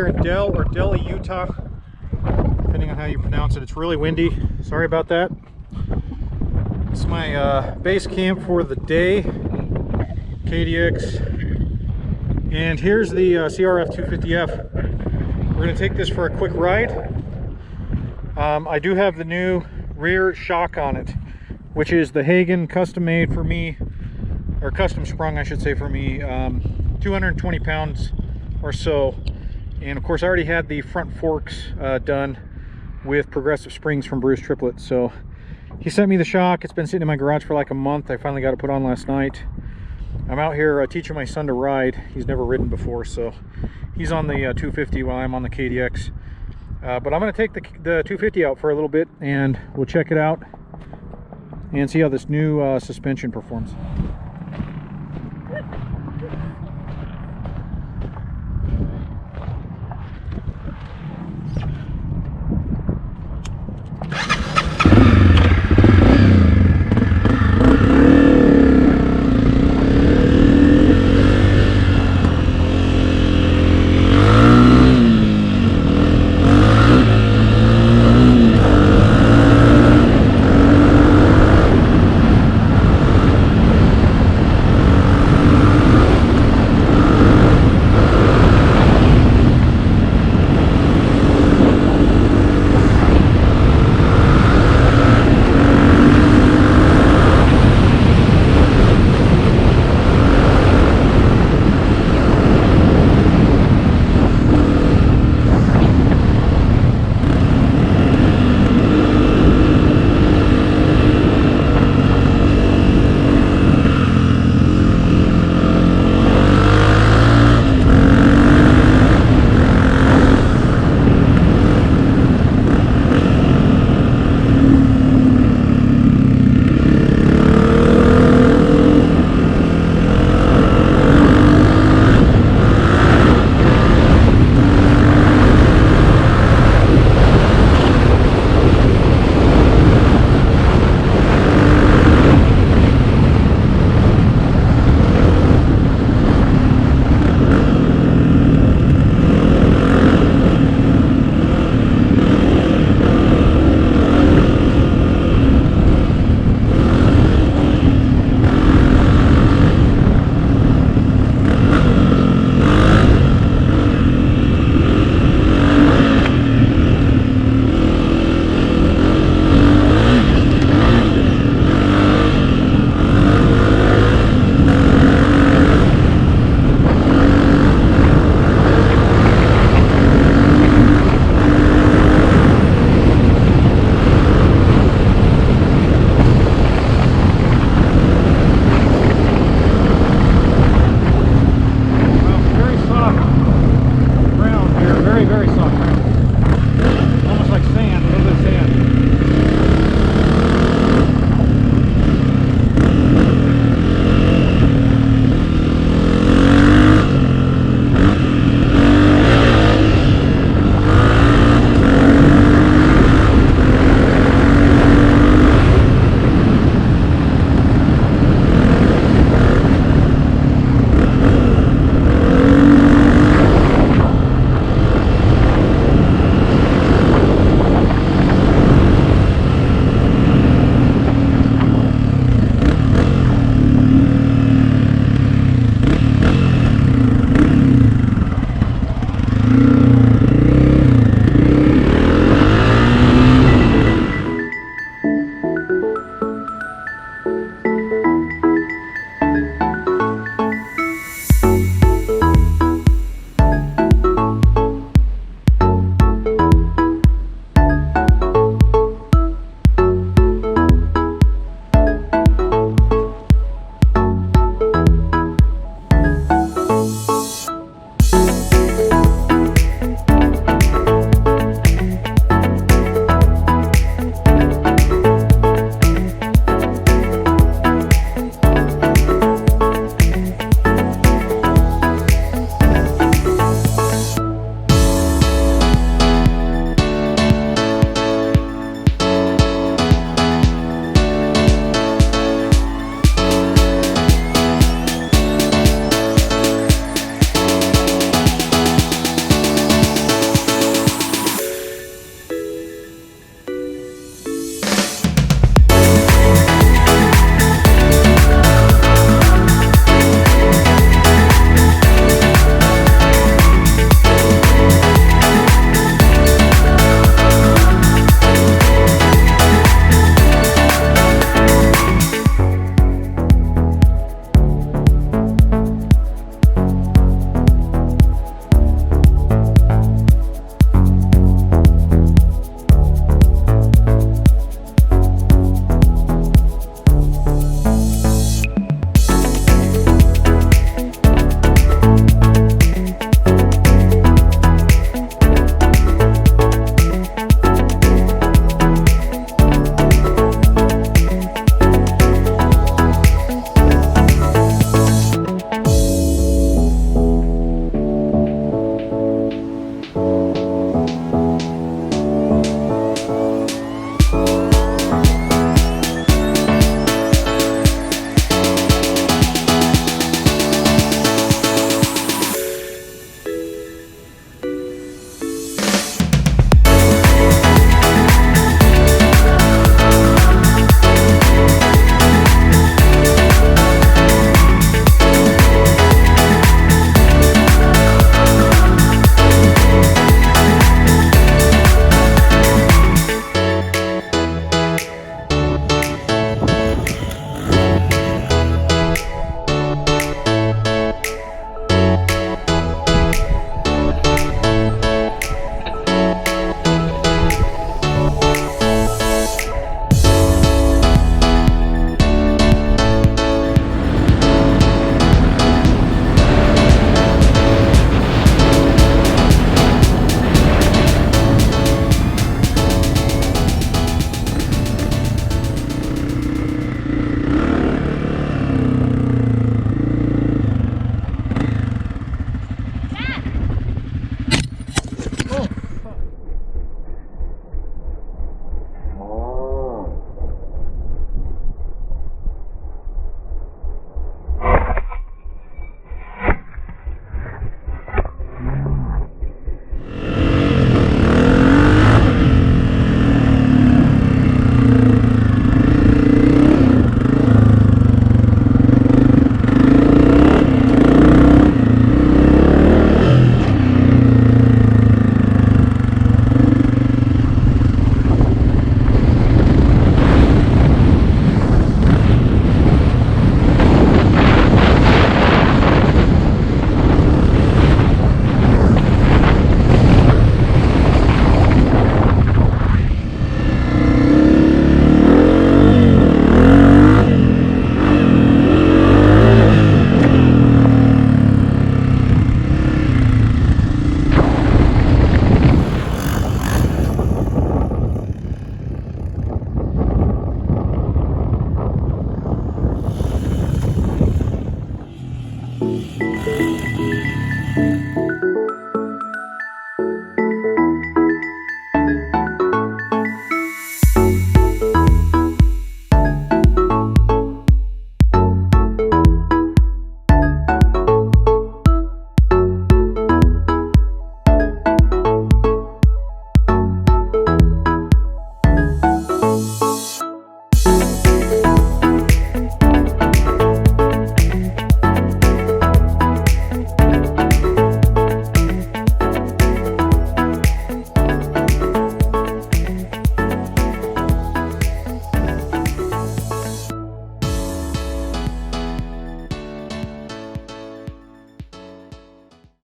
here in Delle or Delle, Utah, depending on how you pronounce it. It's really windy. Sorry about that. This is my base camp for the day, KDX. And here's the CRF250F. We're going to take this for a quick ride. I do have the new rear shock on it, which is the Hagon custom made for me, or custom sprung I should say for me, 220 pounds or so. And of course I already had the front forks done with progressive springs from Bruce Triplett. So he sent me the shock. It's been sitting in my garage for like a month. I finally got it put on last night. I'm out here teaching my son to ride. He's never ridden before, so he's on the 250 while I'm on the KDX. But I'm going to take the 250 out for a little bit and we'll check it out and see how this new suspension performs. Very soft ground. Almost like sand, a little bit of sand.